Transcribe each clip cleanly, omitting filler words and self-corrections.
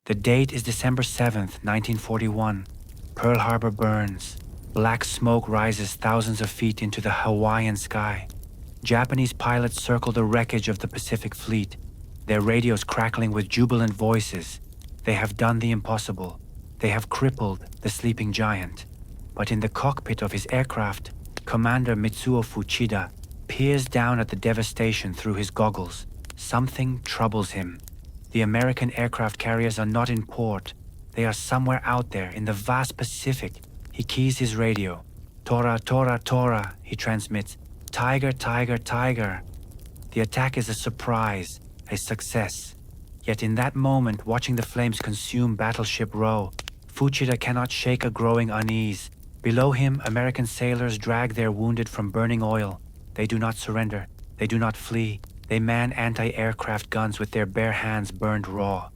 The date is December 7th, 1941. Pearl Harbor burns. Black smoke rises thousands of feet into the Hawaiian sky. Japanese pilots circle the wreckage of the Pacific Fleet, their radios crackling with jubilant voices. They have done the impossible. They have crippled the sleeping giant. But in the cockpit of his aircraft, Commander Mitsuo Fuchida peers down at the devastation through his goggles. Something troubles him. The American aircraft carriers are not in port. They are somewhere out there in the vast Pacific. He keys his radio. Tora, Tora, Tora, he transmits. Tiger, Tiger, Tiger. The attack is a surprise, a success. Yet in that moment, watching the flames consume Battleship Row, Fuchida cannot shake a growing unease. Below him, American sailors drag their wounded from burning oil. They do not surrender. They do not flee. They man anti-aircraft guns with their bare hands burned raw.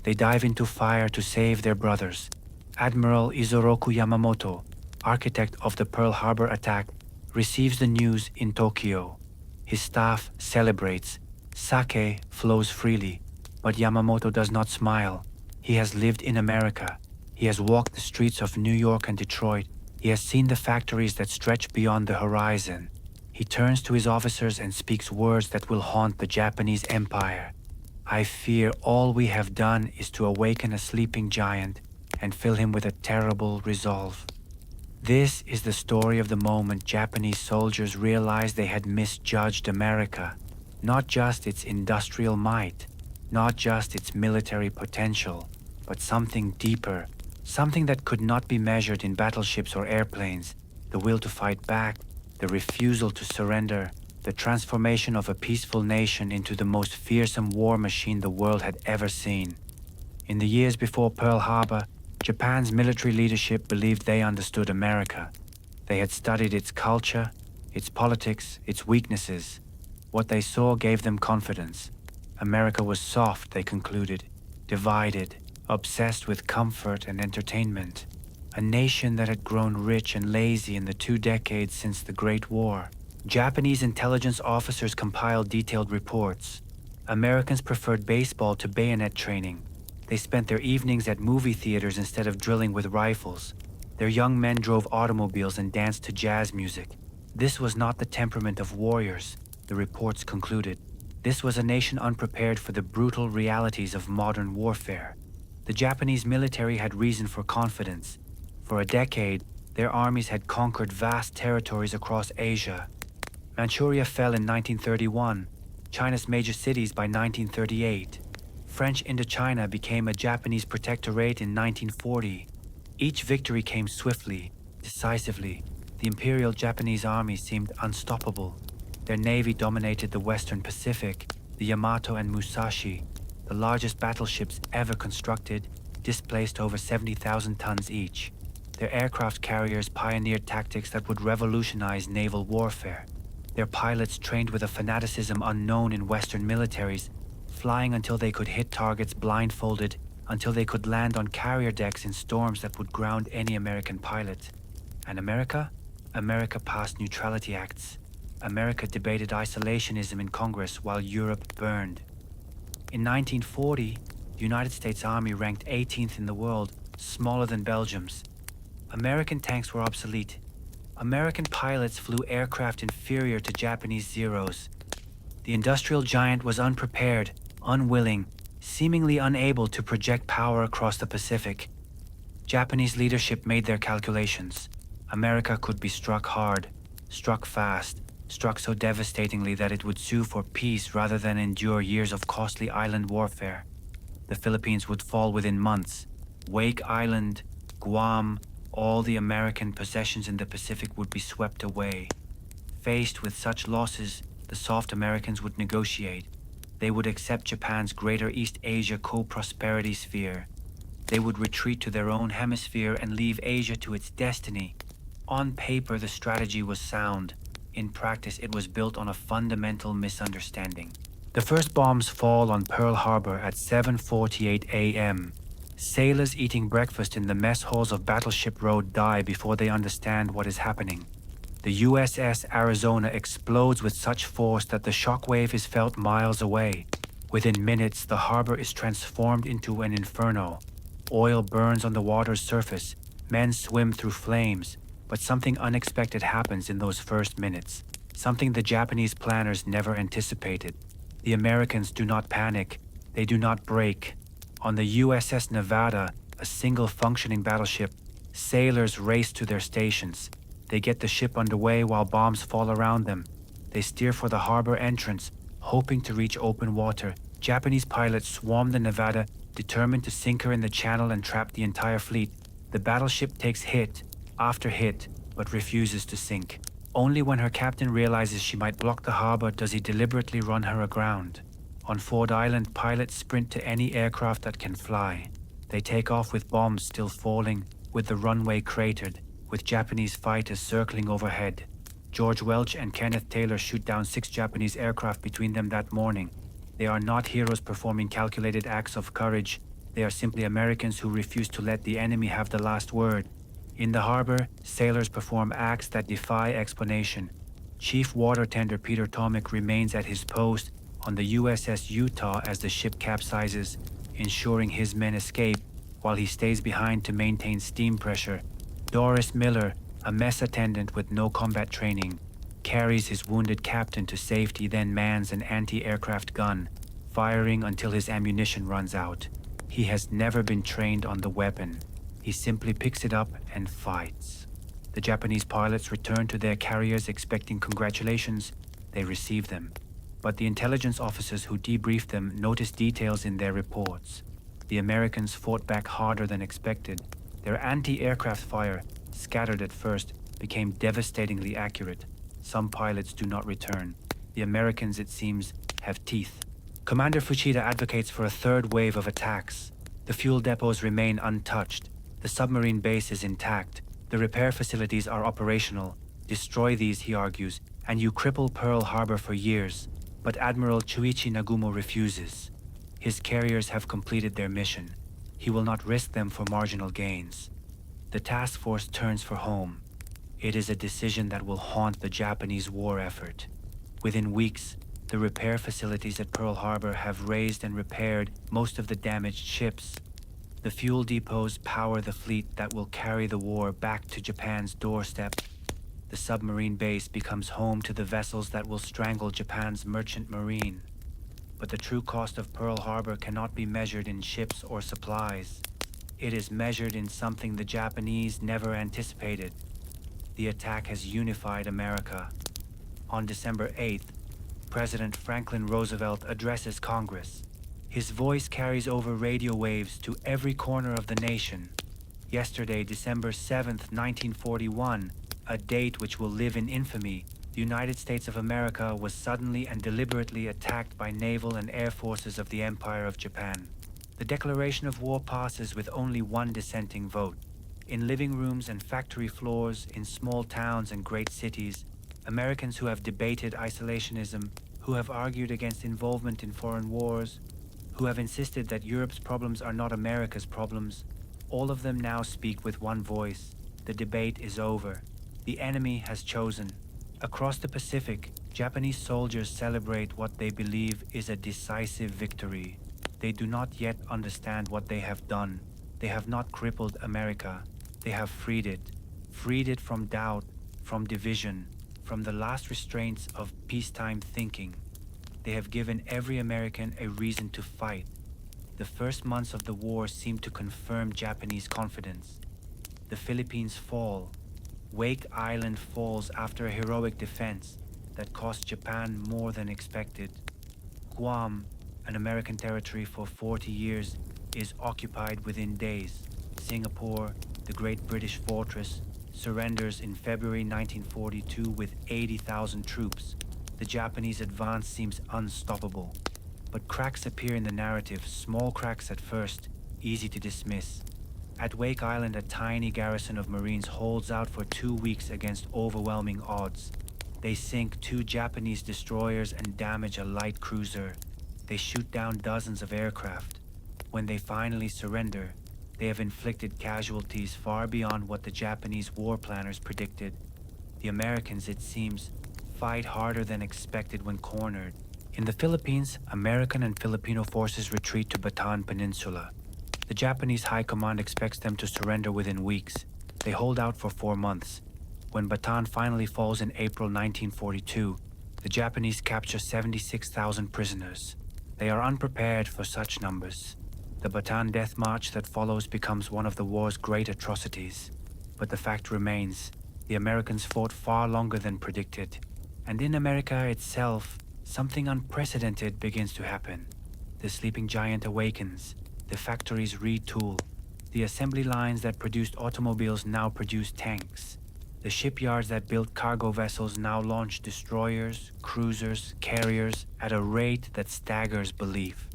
They dive into fire to save their brothers. Admiral Isoroku Yamamoto, architect of the Pearl Harbor attack, receives the news in Tokyo. His staff celebrates. Sake flows freely, but Yamamoto does not smile. He has lived in America. He has walked the streets of New York and Detroit. He has seen the factories that stretch beyond the horizon. He turns to his officers and speaks words that will haunt the Japanese Empire. I fear all we have done is to awaken a sleeping giant and fill him with a terrible resolve. This is the story of the moment Japanese soldiers realized they had misjudged America, not just its industrial might, not just its military potential, but something deeper, something that could not be measured in battleships or airplanes, the will to fight back, the refusal to surrender, the transformation of a peaceful nation into the most fearsome war machine the world had ever seen. In the years before Pearl Harbor, Japan's military leadership believed they understood America. They had studied its culture, its politics, its weaknesses. What they saw gave them confidence. America was soft, they concluded, divided, obsessed with comfort and entertainment. A nation that had grown rich and lazy in the 2 decades since the Great War. Japanese intelligence officers compiled detailed reports. Americans preferred baseball to bayonet training. They spent their evenings at movie theaters instead of drilling with rifles. Their young men drove automobiles and danced to jazz music. This was not the temperament of warriors, the reports concluded. This was a nation unprepared for the brutal realities of modern warfare. The Japanese military had reason for confidence. For a decade, their armies had conquered vast territories across Asia. Manchuria fell in 1931, China's major cities by 1938. French Indochina became a Japanese protectorate in 1940. Each victory came swiftly, decisively. The Imperial Japanese Army seemed unstoppable. Their navy dominated the Western Pacific. The Yamato and Musashi, the largest battleships ever constructed, displaced over 70,000 tons each. Their aircraft carriers pioneered tactics that would revolutionize naval warfare. Their pilots trained with a fanaticism unknown in Western militaries, flying until they could hit targets blindfolded, until they could land on carrier decks in storms that would ground any American pilot. And America? America passed neutrality acts. America debated isolationism in Congress while Europe burned. In 1940, the United States Army ranked 18th in the world, smaller than Belgium's. American tanks were obsolete. American pilots flew aircraft inferior to Japanese Zeros. The industrial giant was unprepared, unwilling, seemingly unable to project power across the Pacific. Japanese leadership made their calculations. America could be struck hard, struck fast, struck so devastatingly that it would sue for peace rather than endure years of costly island warfare. The Philippines would fall within months. Wake Island, Guam, all the American possessions in the Pacific would be swept away. Faced with such losses, the soft Americans would negotiate. They would accept Japan's Greater East Asia co-prosperity sphere. They would retreat to their own hemisphere and leave Asia to its destiny. On paper, the strategy was sound. In practice, it was built on a fundamental misunderstanding. The first bombs fall on Pearl Harbor at 7:48 a.m. Sailors eating breakfast in the mess halls of Battleship Row die before they understand what is happening. The USS Arizona explodes with such force that the shockwave is felt miles away. Within minutes, the harbor is transformed into an inferno. Oil burns on the water's surface, men swim through flames, but something unexpected happens in those first minutes, something the Japanese planners never anticipated. The Americans do not panic, they do not break. On the USS Nevada, a single functioning battleship, sailors race to their stations. They get the ship underway while bombs fall around them. They steer for the harbor entrance, hoping to reach open water. Japanese pilots swarm the Nevada, determined to sink her in the channel and trap the entire fleet. The battleship takes hit after hit, but refuses to sink. Only when her captain realizes she might block the harbor does he deliberately run her aground. On Ford Island, pilots sprint to any aircraft that can fly. They take off with bombs still falling, with the runway cratered, with Japanese fighters circling overhead. George Welch and Kenneth Taylor shoot down 6 Japanese aircraft between them that morning. They are not heroes performing calculated acts of courage. They are simply Americans who refuse to let the enemy have the last word. In the harbor, sailors perform acts that defy explanation. Chief Water Tender Peter Tomick remains at his post on the USS Utah as the ship capsizes, ensuring his men escape while he stays behind to maintain steam pressure. Doris Miller, a mess attendant with no combat training, carries his wounded captain to safety, then mans an anti-aircraft gun, firing until his ammunition runs out. He has never been trained on the weapon. He simply picks it up and fights. The Japanese pilots return to their carriers expecting congratulations. They receive them. But the intelligence officers who debriefed them noticed details in their reports. The Americans fought back harder than expected. Their anti-aircraft fire, scattered at first, became devastatingly accurate. Some pilots do not return. The Americans, it seems, have teeth. Commander Fuchida advocates for a third wave of attacks. The fuel depots remain untouched. The submarine base is intact. The repair facilities are operational. Destroy these, he argues, and you cripple Pearl Harbor for years. But Admiral Chuichi Nagumo refuses. His carriers have completed their mission. He will not risk them for marginal gains. The task force turns for home. It is a decision that will haunt the Japanese war effort. Within weeks, the repair facilities at Pearl Harbor have raised and repaired most of the damaged ships. The fuel depots power the fleet that will carry the war back to Japan's doorstep. The submarine base becomes home to the vessels that will strangle Japan's merchant marine. But the true cost of Pearl Harbor cannot be measured in ships or supplies. It is measured in something the Japanese never anticipated. The attack has unified America. On December 8th, President Franklin Roosevelt addresses Congress. His voice carries over radio waves to every corner of the nation. Yesterday, December 7th, 1941, a date which will live in infamy, the United States of America was suddenly and deliberately attacked by naval and air forces of the Empire of Japan. The declaration of war passes with only one dissenting vote. In living rooms and factory floors, in small towns and great cities, Americans who have debated isolationism, who have argued against involvement in foreign wars, who have insisted that Europe's problems are not America's problems, all of them now speak with one voice. The debate is over. The enemy has chosen. Across the Pacific, Japanese soldiers celebrate what they believe is a decisive victory. They do not yet understand what they have done. They have not crippled America. They have freed it from doubt, from division, from the last restraints of peacetime thinking. They have given every American a reason to fight. The first months of the war seem to confirm Japanese confidence. The Philippines fall. Wake Island falls after a heroic defense that cost Japan more than expected. Guam, an American territory for 40 years, is occupied within days. Singapore, the great British fortress, surrenders in February 1942 with 80,000 troops. The Japanese advance seems unstoppable. But cracks appear in the narrative, small cracks at first, easy to dismiss. At Wake Island, a tiny garrison of Marines holds out for 2 weeks against overwhelming odds. They sink 2 Japanese destroyers and damage a light cruiser. They shoot down dozens of aircraft. When they finally surrender, they have inflicted casualties far beyond what the Japanese war planners predicted. The Americans, it seems, fight harder than expected when cornered. In the Philippines, American and Filipino forces retreat to Bataan Peninsula. The Japanese High Command expects them to surrender within weeks. They hold out for 4 months. When Bataan finally falls in April 1942, the Japanese capture 76,000 prisoners. They are unprepared for such numbers. The Bataan Death March that follows becomes one of the war's great atrocities. But the fact remains, the Americans fought far longer than predicted. And in America itself, something unprecedented begins to happen. The sleeping giant awakens. The factories retool. The assembly lines that produced automobiles now produce tanks. The shipyards that built cargo vessels now launch destroyers, cruisers, carriers at a rate that staggers belief.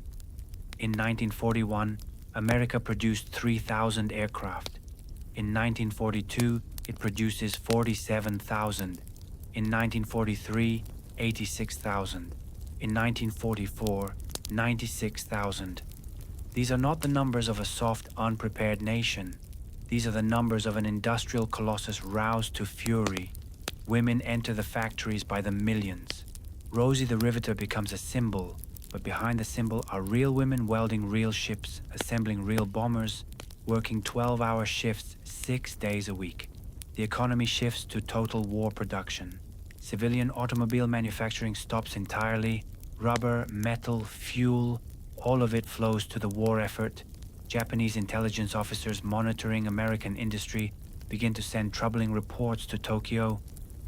In 1941, America produced 3,000 aircraft. In 1942, it produces 47,000. In 1943, 86,000. In 1944, 96,000. These are not the numbers of a soft, unprepared nation. These are the numbers of an industrial colossus roused to fury. Women enter the factories by the millions. Rosie the Riveter becomes a symbol, but behind the symbol are real women welding real ships, assembling real bombers, working 12-hour shifts 6 days a week. The economy shifts to total war production. Civilian automobile manufacturing stops entirely. Rubber, metal, fuel, all of it flows to the war effort. Japanese intelligence officers monitoring American industry begin to send troubling reports to Tokyo.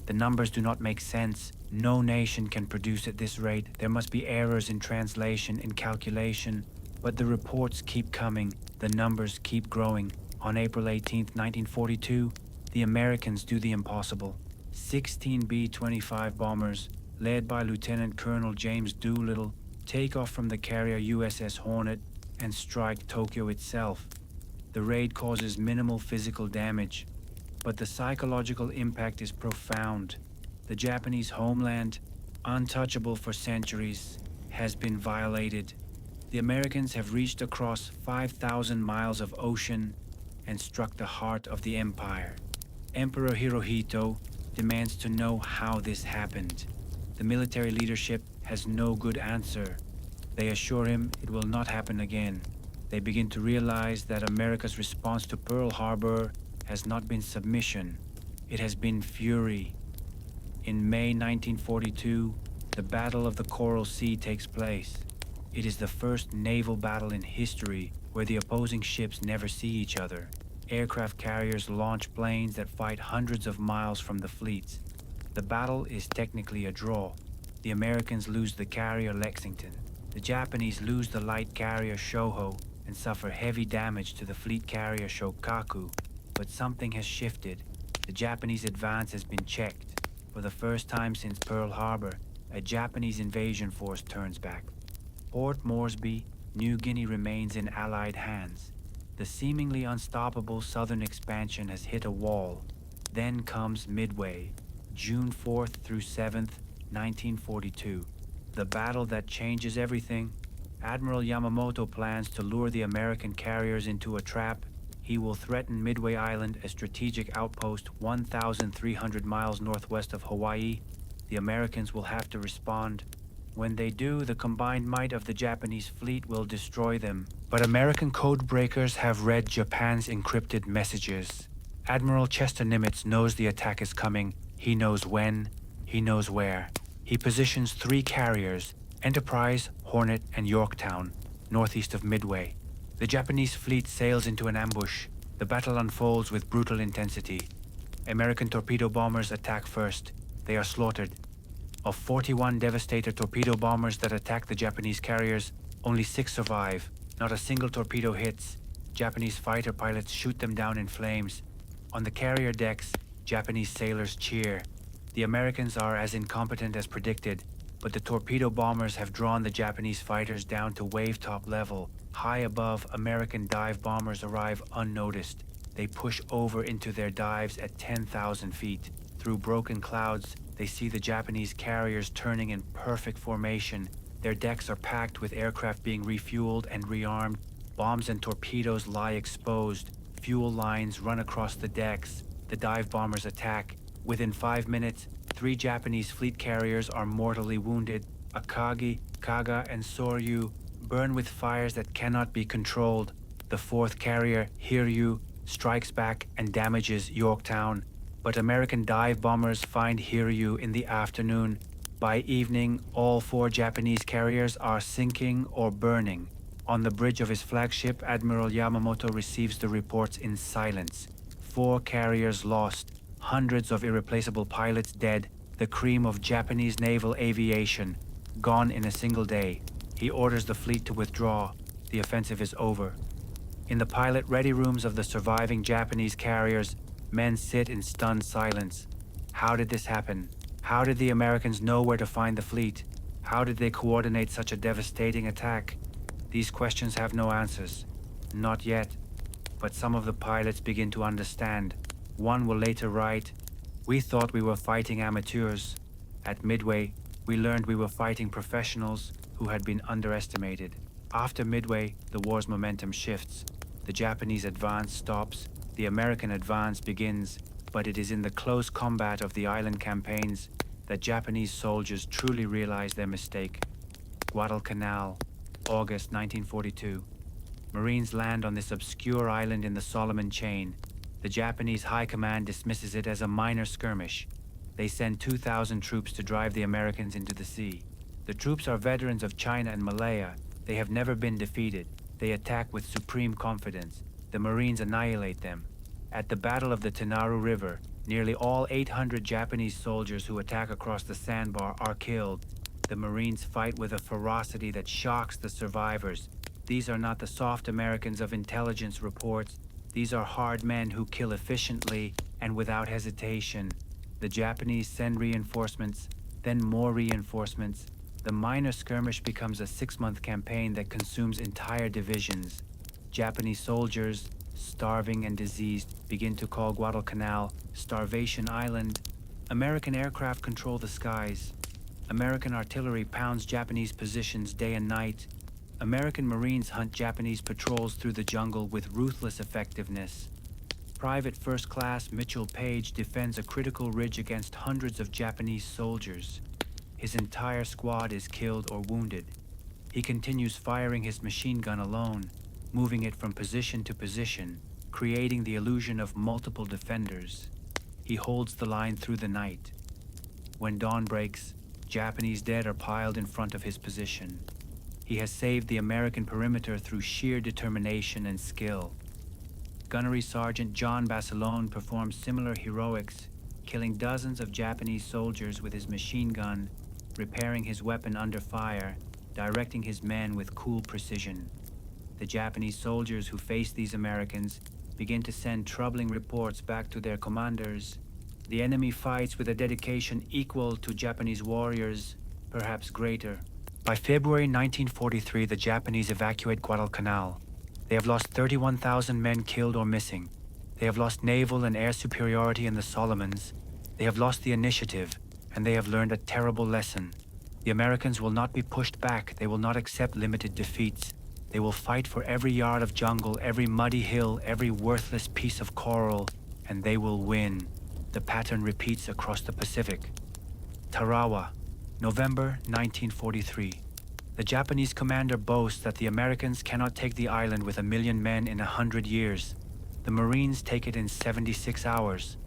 The numbers do not make sense. No nation can produce at this rate. There must be errors in translation, in calculation. But the reports keep coming. The numbers keep growing. On April 18, 1942, the Americans do the impossible. 16 B-25 bombers, led by Lieutenant Colonel James Doolittle, take off from the carrier USS Hornet and strike Tokyo itself. The raid causes minimal physical damage, but the psychological impact is profound. The Japanese homeland, untouchable for centuries, has been violated. The Americans have reached across 5,000 miles of ocean and struck the heart of the empire. Emperor Hirohito demands to know how this happened. The military leadership has no good answer. They assure him it will not happen again. They begin to realize that America's response to Pearl Harbor has not been submission. It has been fury. In May 1942, the Battle of the Coral Sea takes place. It is the first naval battle in history where the opposing ships never see each other. Aircraft carriers launch planes that fight hundreds of miles from the fleets. The battle is technically a draw. The Americans lose the carrier Lexington. The Japanese lose the light carrier Shoho and suffer heavy damage to the fleet carrier Shokaku. But something has shifted. The Japanese advance has been checked. For the first time since Pearl Harbor, a Japanese invasion force turns back. Port Moresby, New Guinea remains in Allied hands. The seemingly unstoppable southern expansion has hit a wall. Then comes Midway, June 4th through 7th, 1942. The battle that changes everything. Admiral Yamamoto plans to lure the American carriers into a trap. He will threaten Midway Island, a strategic outpost 1,300 miles northwest of Hawaii. The Americans will have to respond. When they do, the combined might of the Japanese fleet will destroy them. But American code breakers have read Japan's encrypted messages. Admiral Chester Nimitz knows the attack is coming. He knows when. He knows where. He positions 3 carriers, Enterprise, Hornet, and Yorktown, northeast of Midway. The Japanese fleet sails into an ambush. The battle unfolds with brutal intensity. American torpedo bombers attack first. They are slaughtered. Of 41 Devastator torpedo bombers that attack the Japanese carriers, only 6 survive. Not a single torpedo hits. Japanese fighter pilots shoot them down in flames. On the carrier decks, Japanese sailors cheer. The Americans are as incompetent as predicted, but the torpedo bombers have drawn the Japanese fighters down to wave-top level. High above, American dive bombers arrive unnoticed. They push over into their dives at 10,000 feet. Through broken clouds, they see the Japanese carriers turning in perfect formation. Their decks are packed with aircraft being refueled and rearmed. Bombs and torpedoes lie exposed. Fuel lines run across the decks. The dive bombers attack. Within 5 minutes, 3 Japanese fleet carriers are mortally wounded. Akagi, Kaga, and Soryu burn with fires that cannot be controlled. The fourth carrier, Hiryu, strikes back and damages Yorktown, but American dive bombers find Hiryu in the afternoon. By evening, all four Japanese carriers are sinking or burning. On the bridge of his flagship, Admiral Yamamoto receives the reports in silence. 4 carriers lost, hundreds of irreplaceable pilots dead, the cream of Japanese naval aviation, gone in a single day. He orders the fleet to withdraw. The offensive is over. In the pilot ready rooms of the surviving Japanese carriers, men sit in stunned silence. How did this happen? How did the Americans know where to find the fleet? How did they coordinate such a devastating attack? These questions have no answers. Not yet. But some of the pilots begin to understand. One will later write, "We thought we were fighting amateurs. At Midway, we learned we were fighting professionals who had been underestimated." After Midway, the war's momentum shifts. The Japanese advance stops, the American advance begins, but it is in the close combat of the island campaigns that Japanese soldiers truly realize their mistake. Guadalcanal, August 1942. Marines land on this obscure island in the Solomon Chain. The Japanese High Command dismisses it as a minor skirmish. They send 2,000 troops to drive the Americans into the sea. The troops are veterans of China and Malaya. They have never been defeated. They attack with supreme confidence. The Marines annihilate them. At the Battle of the Tanaru River, nearly all 800 Japanese soldiers who attack across the sandbar are killed. The Marines fight with a ferocity that shocks the survivors. These are not the soft Americans of intelligence reports. These are hard men who kill efficiently and without hesitation. The Japanese send reinforcements, then more reinforcements. The minor skirmish becomes a 6-month campaign that consumes entire divisions. Japanese soldiers, starving and diseased, begin to call Guadalcanal Starvation Island. American aircraft control the skies. American artillery pounds Japanese positions day and night. American Marines hunt Japanese patrols through the jungle with ruthless effectiveness. Private First Class Mitchell Page defends a critical ridge against hundreds of Japanese soldiers. His entire squad is killed or wounded. He continues firing his machine gun alone, moving it from position to position, creating the illusion of multiple defenders. He holds the line through the night. When dawn breaks, Japanese dead are piled in front of his position. He has saved the American perimeter through sheer determination and skill. Gunnery Sergeant John Basilone performs similar heroics, killing dozens of Japanese soldiers with his machine gun, repairing his weapon under fire, directing his men with cool precision. The Japanese soldiers who face these Americans begin to send troubling reports back to their commanders. The enemy fights with a dedication equal to Japanese warriors, perhaps greater. By February 1943, the Japanese evacuate Guadalcanal. They have lost 31,000 men killed or missing. They have lost naval and air superiority in the Solomons. They have lost the initiative, and they have learned a terrible lesson. The Americans will not be pushed back. They will not accept limited defeats. They will fight for every yard of jungle, every muddy hill, every worthless piece of coral, and they will win. The pattern repeats across the Pacific. Tarawa, November 1943. The Japanese commander boasts that the Americans cannot take the island with 1 million men in 100 years. The Marines take it in 76 hours.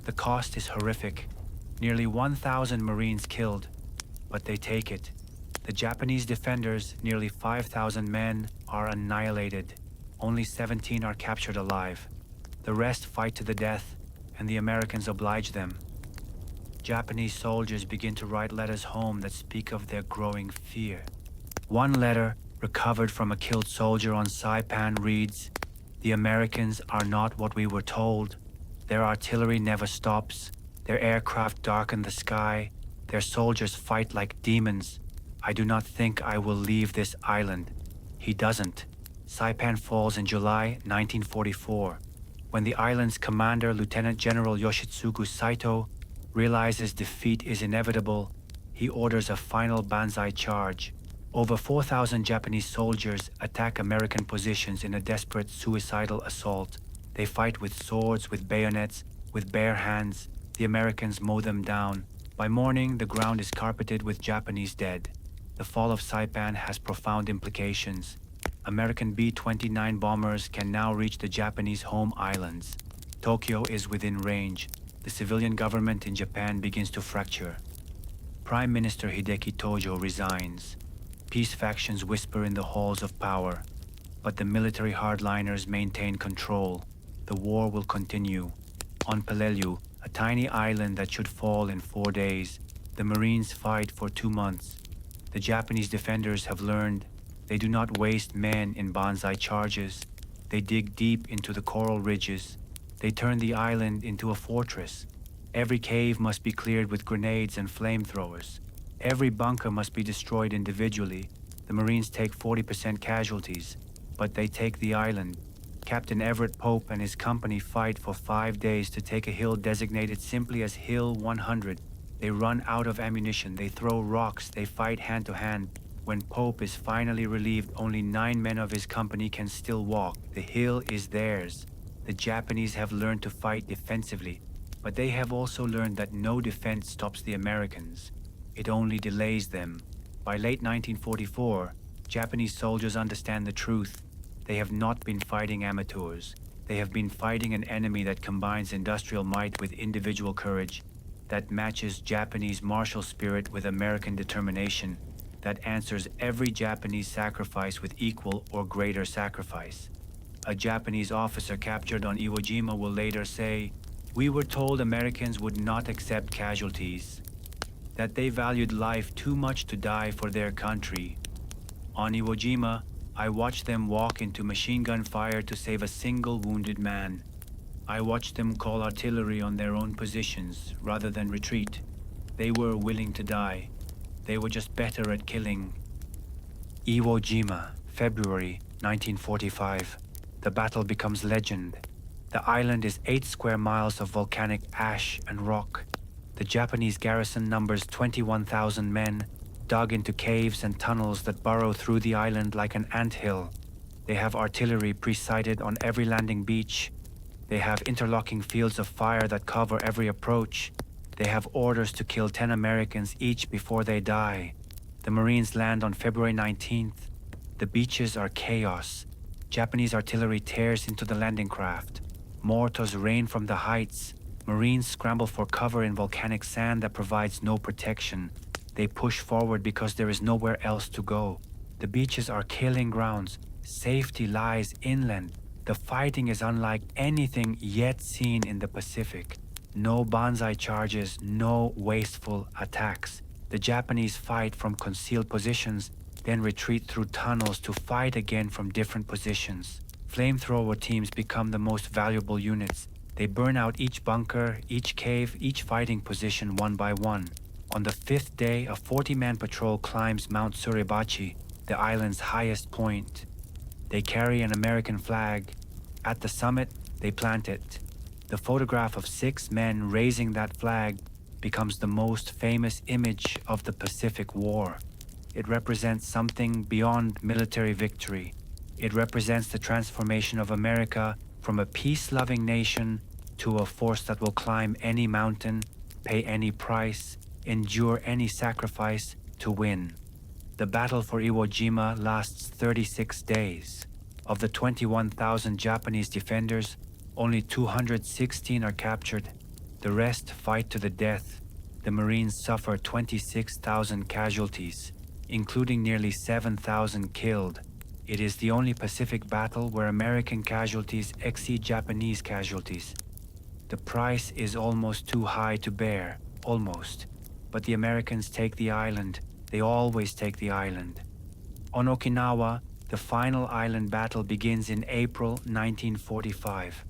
The cost is horrific. Nearly 1,000 Marines killed, but they take it. The Japanese defenders, nearly 5,000 men, are annihilated. Only 17 are captured alive. The rest fight to the death, and the Americans oblige them. Japanese soldiers begin to write letters home that speak of their growing fear. One letter, recovered from a killed soldier on Saipan, reads, "The Americans are not what we were told. Their artillery never stops. Their aircraft darken the sky. Their soldiers fight like demons. I do not think I will leave this island." He doesn't. Saipan falls in July 1944, when the island's commander, Lieutenant General Yoshitsugu Saito, realizes defeat is inevitable. He orders a final banzai charge. Over 4,000 Japanese soldiers attack American positions in a desperate suicidal assault. They fight with swords, with bayonets, with bare hands. The Americans mow them down. By morning, the ground is carpeted with Japanese dead. The fall of Saipan has profound implications. American B-29 bombers can now reach the Japanese home islands. Tokyo is within range. The civilian government in Japan begins to fracture. Prime Minister Hideki Tojo resigns. Peace factions whisper in the halls of power, but the military hardliners maintain control. The war will continue. On Peleliu, a tiny island that should fall in 4 days, the Marines fight for 2 months. The Japanese defenders have learned they do not waste men in banzai charges. They dig deep into the coral ridges. They turn the island into a fortress. Every cave must be cleared with grenades and flamethrowers. Every bunker must be destroyed individually. The Marines take 40% casualties, but they take the island. Captain Everett Pope and his company fight for 5 days to take a hill designated simply as Hill 100. They run out of ammunition, they throw rocks, they fight hand to hand. When Pope is finally relieved, only 9 men of his company can still walk. The hill is theirs. The Japanese have learned to fight defensively, but they have also learned that no defense stops the Americans. It only delays them. By late 1944, Japanese soldiers understand the truth. They have not been fighting amateurs. They have been fighting an enemy that combines industrial might with individual courage, that matches Japanese martial spirit with American determination, that answers every Japanese sacrifice with equal or greater sacrifice. A Japanese officer captured on Iwo Jima will later say, "We were told Americans would not accept casualties, that they valued life too much to die for their country. On Iwo Jima, I watched them walk into machine gun fire to save a single wounded man. I watched them call artillery on their own positions rather than retreat. They were willing to die. They were just better at killing." Iwo Jima, February 1945. The battle becomes legend. The island is 8 square miles of volcanic ash and rock. The Japanese garrison numbers 21,000 men, dug into caves and tunnels that burrow through the island like an anthill. They have artillery pre-sighted on every landing beach. They have interlocking fields of fire that cover every approach. They have orders to kill 10 Americans each before they die. The Marines land on February 19th. The beaches are chaos. Japanese artillery tears into the landing craft. Mortars rain from the heights. Marines scramble for cover in volcanic sand that provides no protection. They push forward because there is nowhere else to go. The beaches are killing grounds. Safety lies inland. The fighting is unlike anything yet seen in the Pacific. No banzai charges, no wasteful attacks. The Japanese fight from concealed positions, then retreat through tunnels to fight again from different positions. Flamethrower teams become the most valuable units. They burn out each bunker, each cave, each fighting position one by one. On the 5th day, a 40-man patrol climbs Mount Suribachi, the island's highest point. They carry an American flag. At the summit, they plant it. The photograph of 6 men raising that flag becomes the most famous image of the Pacific War. It represents something beyond military victory. It represents the transformation of America from a peace-loving nation to a force that will climb any mountain, pay any price, endure any sacrifice to win. The battle for Iwo Jima lasts 36 days. Of the 21,000 Japanese defenders, only 216 are captured. The rest fight to the death. The Marines suffer 26,000 casualties, including nearly 7,000 killed. It is the only Pacific battle where American casualties exceed Japanese casualties. The price is almost too high to bear, almost. But the Americans take the island. They always take the island. On Okinawa, the final island battle begins in April 1945.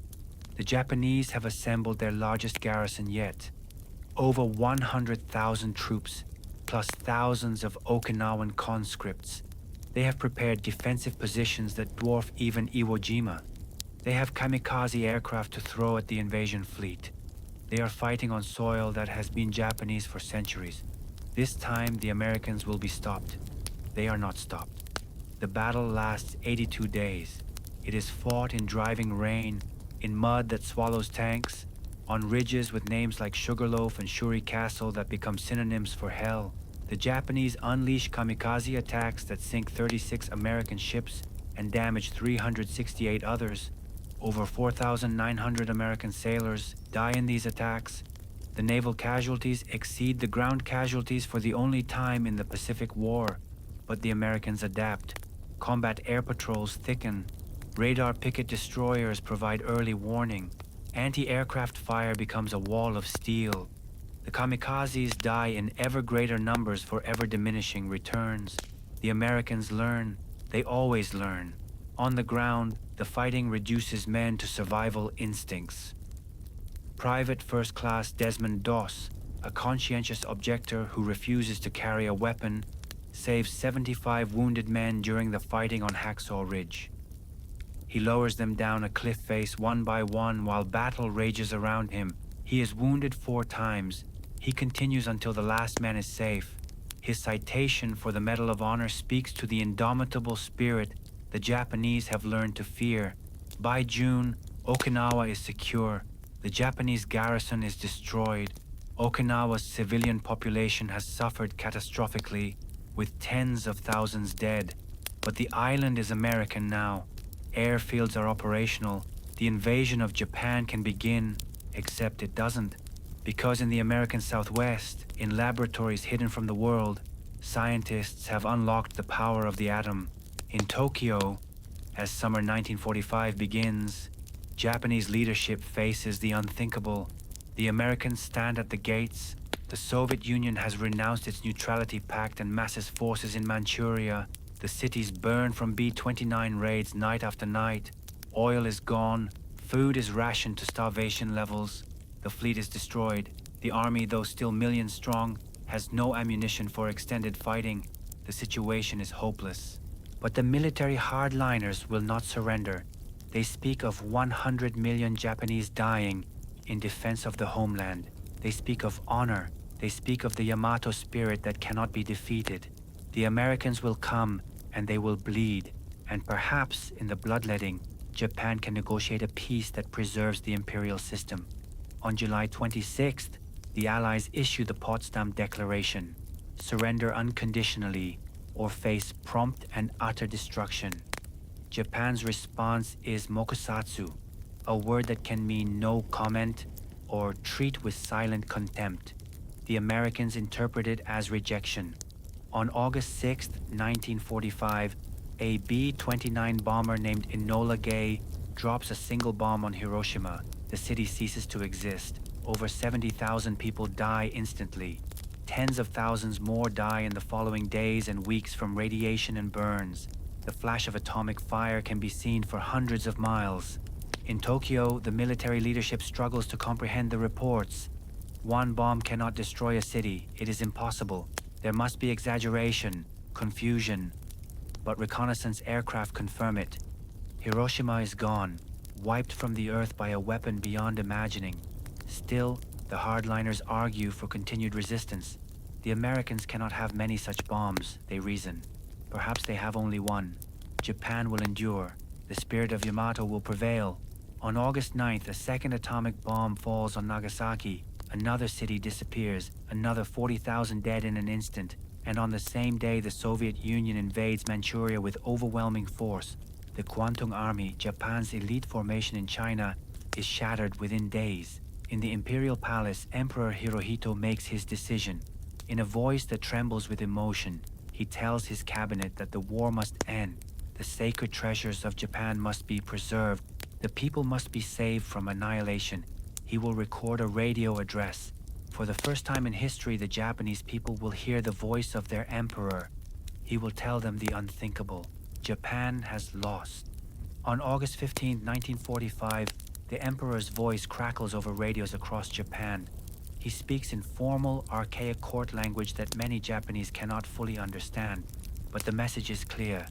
The Japanese have assembled their largest garrison yet. Over 100,000 troops, plus thousands of Okinawan conscripts. They have prepared defensive positions that dwarf even Iwo Jima. They have kamikaze aircraft to throw at the invasion fleet. They are fighting on soil that has been Japanese for centuries. This time, the Americans will be stopped. They are not stopped. The battle lasts 82 days. It is fought in driving rain, in mud that swallows tanks, on ridges with names like Sugarloaf and Shuri Castle that become synonyms for hell. The The Japanese unleash kamikaze attacks that sink 36 American ships and damage 368 others. Over 4,900 American sailors die in these attacks. The naval casualties exceed the ground casualties for the only time in the Pacific War, but the Americans adapt. Combat air patrols thicken. Radar picket destroyers provide early warning. Anti-aircraft fire becomes a wall of steel. The kamikazes die in ever greater numbers for ever diminishing returns. The Americans learn. They always learn. On the ground, the fighting reduces men to survival instincts. Private First Class Desmond Doss, a conscientious objector who refuses to carry a weapon, saves 75 wounded men during the fighting on Hacksaw Ridge. He lowers them down a cliff face one by one while battle rages around him. He is wounded 4 times. He continues until the last man is safe. His citation for the Medal of Honor speaks to the indomitable spirit the Japanese have learned to fear. By June, Okinawa is secure. The Japanese garrison is destroyed. Okinawa's civilian population has suffered catastrophically, with tens of thousands dead. But the island is American now. Airfields are operational. The invasion of Japan can begin, except it doesn't. Because in the American Southwest, in laboratories hidden from the world, scientists have unlocked the power of the atom. In Tokyo, as summer 1945 begins, Japanese leadership faces the unthinkable. The Americans stand at the gates. The Soviet Union has renounced its neutrality pact and masses forces in Manchuria. The cities burn from B-29 raids night after night. Oil is gone. Food is rationed to starvation levels. The fleet is destroyed. The army, though still millions strong, has no ammunition for extended fighting. The situation is hopeless. But the military hardliners will not surrender. They speak of 100 million Japanese dying in defense of the homeland. They speak of honor. They speak of the Yamato spirit that cannot be defeated. The Americans will come and they will bleed. And perhaps in the bloodletting, Japan can negotiate a peace that preserves the imperial system. On July 26th, the Allies issue the Potsdam Declaration: surrender unconditionally or face prompt and utter destruction. Japan's response is mokusatsu, a word that can mean no comment or treat with silent contempt. The Americans interpret it as rejection. On August 6, 1945, a B-29 bomber named Enola Gay drops a single bomb on Hiroshima. The city ceases to exist. Over 70,000 people die instantly. Tens of thousands more die in the following days and weeks from radiation and burns. The flash of atomic fire can be seen for hundreds of miles. In Tokyo, the military leadership struggles to comprehend the reports. One bomb cannot destroy a city. It is impossible. There must be exaggeration, confusion. But reconnaissance aircraft confirm it. Hiroshima is gone, wiped from the earth by a weapon beyond imagining. Still, the hardliners argue for continued resistance. The Americans cannot have many such bombs, they reason. Perhaps they have only one. Japan will endure. The spirit of Yamato will prevail. On August 9th, a second atomic bomb falls on Nagasaki. Another city disappears, another 40,000 dead in an instant. And on the same day, the Soviet Union invades Manchuria with overwhelming force. The Kwantung Army, Japan's elite formation in China, is shattered within days. In the imperial palace, Emperor Hirohito makes his decision. In a voice that trembles with emotion, he tells his cabinet that the war must end. The sacred treasures of Japan must be preserved. The people must be saved from annihilation. He will record a radio address. For the first time in history, the Japanese people will hear the voice of their emperor. He will tell them the unthinkable. Japan has lost. On August 15, 1945, the emperor's voice crackles over radios across Japan. He speaks in formal, archaic court language that many Japanese cannot fully understand. But the message is clear.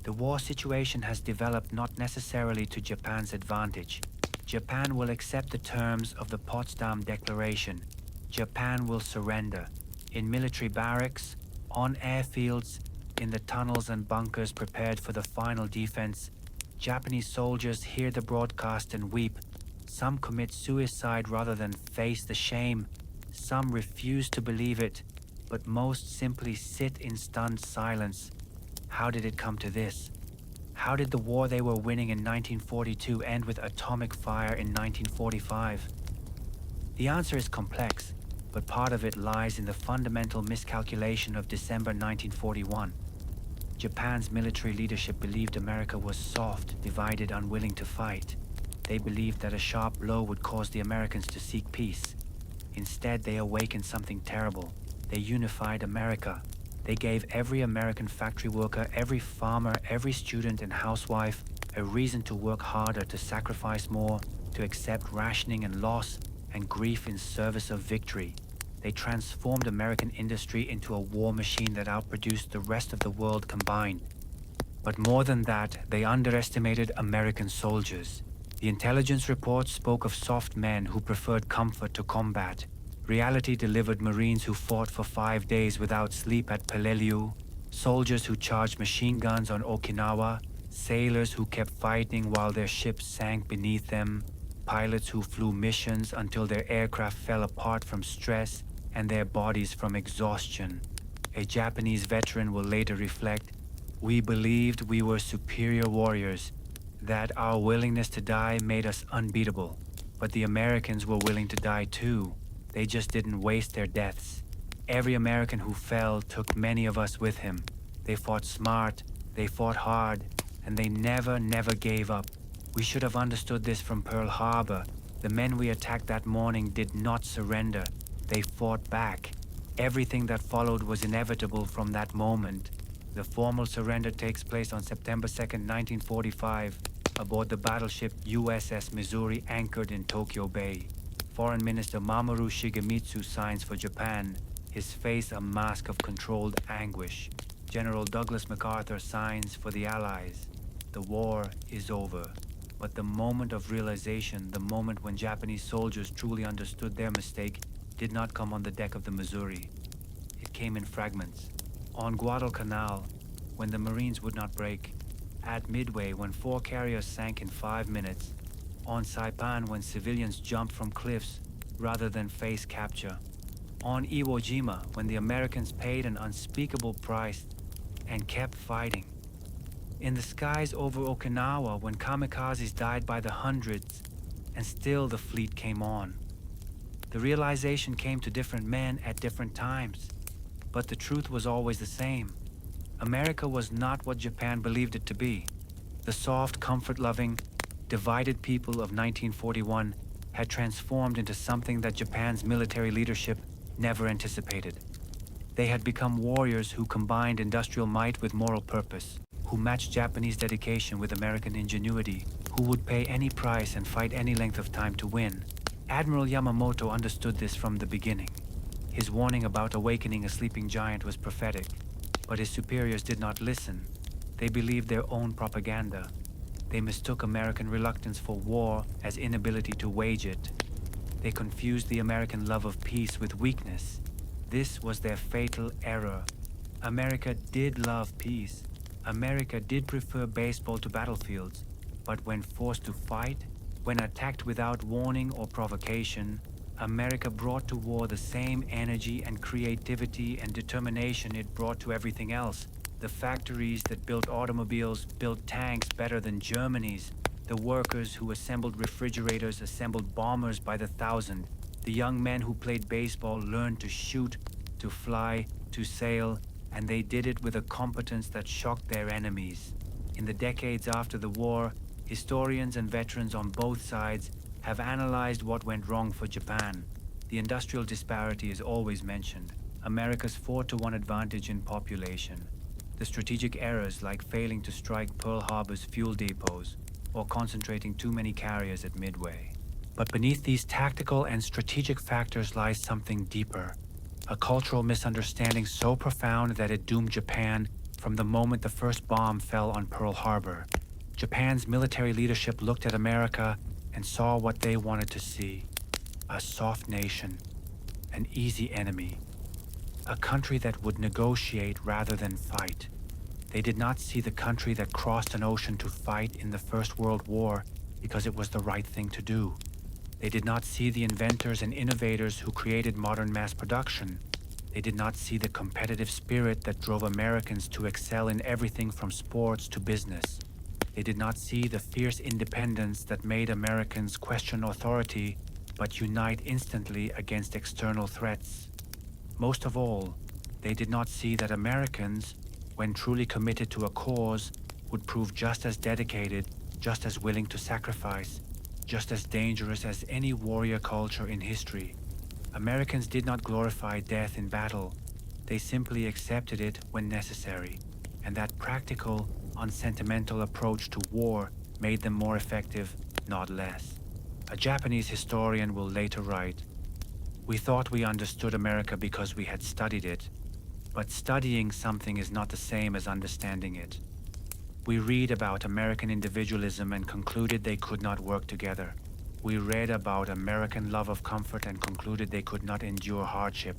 The war situation has developed not necessarily to Japan's advantage. Japan will accept the terms of the Potsdam Declaration. Japan will surrender. In military barracks, on airfields, in the tunnels and bunkers prepared for the final defense, Japanese soldiers hear the broadcast and weep. Some commit suicide rather than face the shame. Some refuse to believe it. but most simply sit in stunned silence. How did it come to this? How did the war they were winning in 1942 end with atomic fire in 1945? The answer is complex, but part of it lies in the fundamental miscalculation of December 1941. Japan's military leadership believed America was soft, divided, unwilling to fight. They believed that a sharp blow would cause the Americans to seek peace. Instead, they awakened something terrible. They unified America. They gave every American factory worker, every farmer, every student and housewife a reason to work harder, to sacrifice more, to accept rationing and loss and grief in service of victory. They transformed American industry into a war machine that outproduced the rest of the world combined. But more than that, they underestimated American soldiers. The intelligence reports spoke of soft men who preferred comfort to combat. Reality delivered Marines who fought for 5 days without sleep at Peleliu, soldiers who charged machine guns on Okinawa, sailors who kept fighting while their ships sank beneath them, pilots who flew missions until their aircraft fell apart from stress and their bodies from exhaustion. A Japanese veteran will later reflect, "We believed we were superior warriors, that our willingness to die made us unbeatable. But the Americans were willing to die too. They just didn't waste their deaths. Every American who fell took many of us with him. They fought smart, they fought hard, and they never gave up. We should have understood this from Pearl Harbor. The men we attacked that morning did not surrender. They fought back. Everything that followed was inevitable from that moment. The formal surrender takes place on September 2nd, 1945, aboard the battleship USS Missouri anchored in Tokyo Bay. Foreign Minister Mamoru Shigemitsu signs for Japan, his face a mask of controlled anguish. General Douglas MacArthur signs for the Allies. The war is over. But the moment of realization, the moment when Japanese soldiers truly understood their mistake, did not come on the deck of the Missouri. It came in fragments. On Guadalcanal, when the Marines would not break. At Midway, when 4 carriers sank in 5 minutes. On Saipan, when civilians jumped from cliffs rather than face capture. On Iwo Jima, when the Americans paid an unspeakable price and kept fighting. In the skies over Okinawa, when kamikazes died by the hundreds, and still the fleet came on. The realization came to different men at different times, but the truth was always the same. America was not what Japan believed it to be. The soft, comfort-loving, divided people of 1941 had transformed into something that Japan's military leadership never anticipated. They had become warriors who combined industrial might with moral purpose, who matched Japanese dedication with American ingenuity, who would pay any price and fight any length of time to win. Admiral Yamamoto understood this from the beginning. His warning about awakening a sleeping giant was prophetic, but his superiors did not listen. They believed their own propaganda. They mistook American reluctance for war as inability to wage it. They confused the American love of peace with weakness. This was their fatal error. America did love peace. America did prefer baseball to battlefields, but when forced to fight, when attacked without warning or provocation, America brought to war the same energy and creativity and determination it brought to everything else. The factories that built automobiles built tanks better than Germany's. The workers who assembled refrigerators assembled bombers by the thousand. The young men who played baseball learned to shoot, to fly, to sail, and they did it with a competence that shocked their enemies. In the decades after the war, historians and veterans on both sides have analyzed what went wrong for Japan. The industrial disparity is always mentioned. America's 4-to-1 advantage in population. The strategic errors like failing to strike Pearl Harbor's fuel depots or concentrating too many carriers at Midway. But beneath these tactical and strategic factors lies something deeper. A cultural misunderstanding so profound that it doomed Japan from the moment the first bomb fell on Pearl Harbor. Japan's military leadership looked at America and saw what they wanted to see. A soft nation, an easy enemy, a country that would negotiate rather than fight. They did not see the country that crossed an ocean to fight in the First World War because it was the right thing to do. They did not see the inventors and innovators who created modern mass production. They did not see the competitive spirit that drove Americans to excel in everything from sports to business. They did not see the fierce independence that made Americans question authority but unite instantly against external threats. Most of all, they did not see that Americans, when truly committed to a cause, would prove just as dedicated, just as willing to sacrifice, just as dangerous as any warrior culture in history. Americans did not glorify death in battle. They simply accepted it when necessary, and that practical, unsentimental approach to war made them more effective, not less. A Japanese historian will later write, "We thought we understood America because we had studied it, but studying something is not the same as understanding it. We read about American individualism and concluded they could not work together. We read about American love of comfort and concluded they could not endure hardship.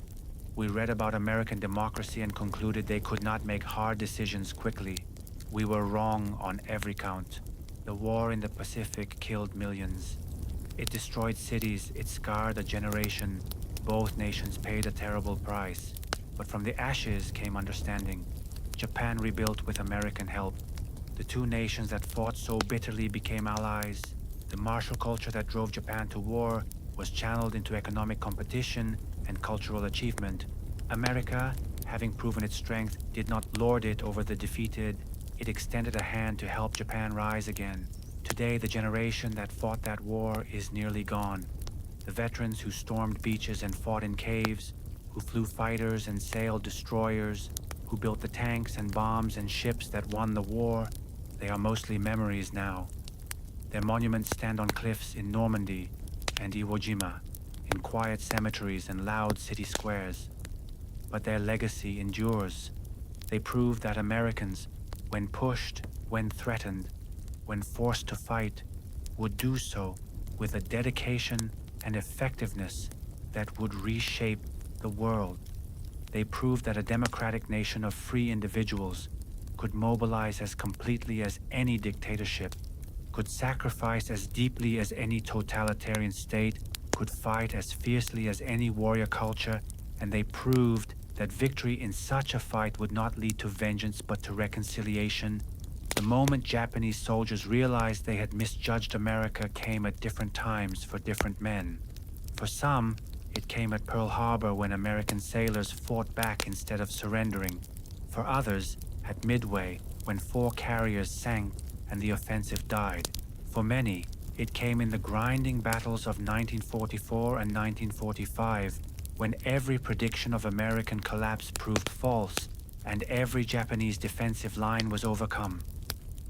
We read about American democracy and concluded they could not make hard decisions quickly. We were wrong on every count. The war in the Pacific killed millions. It destroyed cities, it scarred a generation. Both nations paid a terrible price. But from the ashes came understanding. Japan rebuilt with American help. The two nations that fought so bitterly became allies. The martial culture that drove Japan to war was channeled into economic competition and cultural achievement. America, having proven its strength, did not lord it over the defeated. It extended a hand to help Japan rise again. Today, the generation that fought that war is nearly gone. The veterans who stormed beaches and fought in caves, who flew fighters and sailed destroyers, who built the tanks and bombs and ships that won the war, they are mostly memories now. Their monuments stand on cliffs in Normandy and Iwo Jima, in quiet cemeteries and loud city squares. But their legacy endures. They prove that Americans, when pushed, when threatened, when forced to fight, would do so with a dedication and effectiveness that would reshape the world. They proved that a democratic nation of free individuals could mobilize as completely as any dictatorship, could sacrifice as deeply as any totalitarian state, could fight as fiercely as any warrior culture, and they proved that victory in such a fight would not lead to vengeance but to reconciliation. The moment Japanese soldiers realized they had misjudged America came at different times for different men. For some, it came at Pearl Harbor when American sailors fought back instead of surrendering. For others, at Midway when 4 carriers sank and the offensive died. For many, it came in the grinding battles of 1944 and 1945, when every prediction of American collapse proved false and every Japanese defensive line was overcome.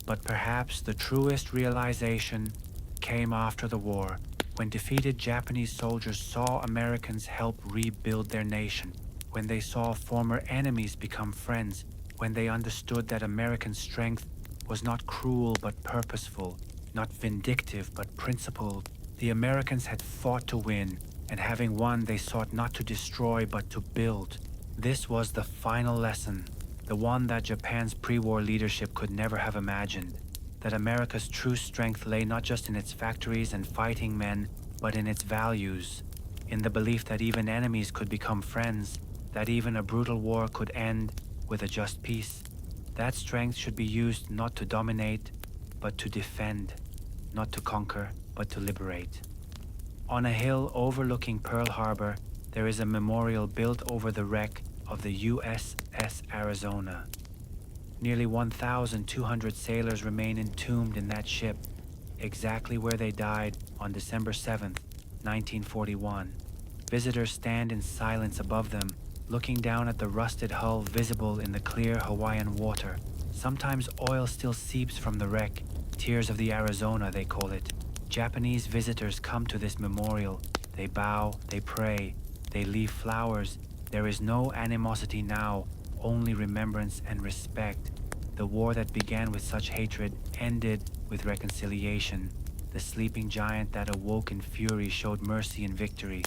But perhaps the truest realization came after the war, when defeated Japanese soldiers saw Americans help rebuild their nation, when they saw former enemies become friends, when they understood that American strength was not cruel but purposeful, not vindictive but principled. The Americans had fought to win, and having won they sought not to destroy but to build. This was the final lesson, the one that Japan's pre-war leadership could never have imagined, that America's true strength lay not just in its factories and fighting men, but in its values, in the belief that even enemies could become friends, that even a brutal war could end with a just peace. That strength should be used not to dominate, but to defend, not to conquer, but to liberate. On a hill overlooking Pearl Harbor, there is a memorial built over the wreck of the USS Arizona. Nearly 1,200 sailors remain entombed in that ship, exactly where they died on December 7th, 1941. Visitors stand in silence above them, looking down at the rusted hull visible in the clear Hawaiian water. Sometimes oil still seeps from the wreck, tears of the Arizona they call it. Japanese visitors come to this memorial. They bow, they pray, they leave flowers. There is no animosity now, only remembrance and respect. The war that began with such hatred ended with reconciliation. The sleeping giant that awoke in fury showed mercy and victory.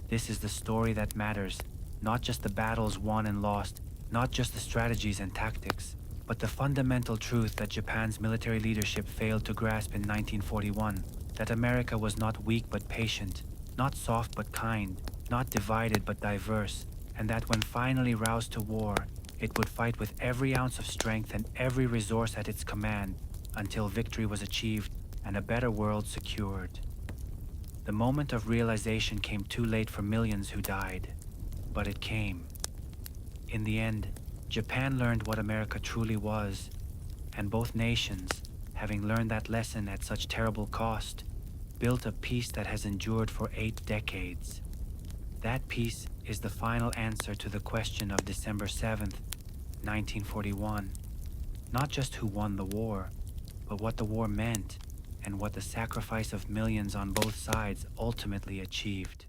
This is the story that matters, not just the battles won and lost, not just the strategies and tactics, but the fundamental truth that Japan's military leadership failed to grasp in 1941, that America was not weak but patient, not soft but kind, not divided but diverse, and that when finally roused to war, it would fight with every ounce of strength and every resource at its command until victory was achieved and a better world secured. The moment of realization came too late for millions who died, but it came. In the end, Japan learned what America truly was, and both nations, having learned that lesson at such terrible cost, built a peace that has endured for 8 decades. That peace is the final answer to the question of December 7th, 1941. Not just who won the war, but what the war meant and what the sacrifice of millions on both sides ultimately achieved.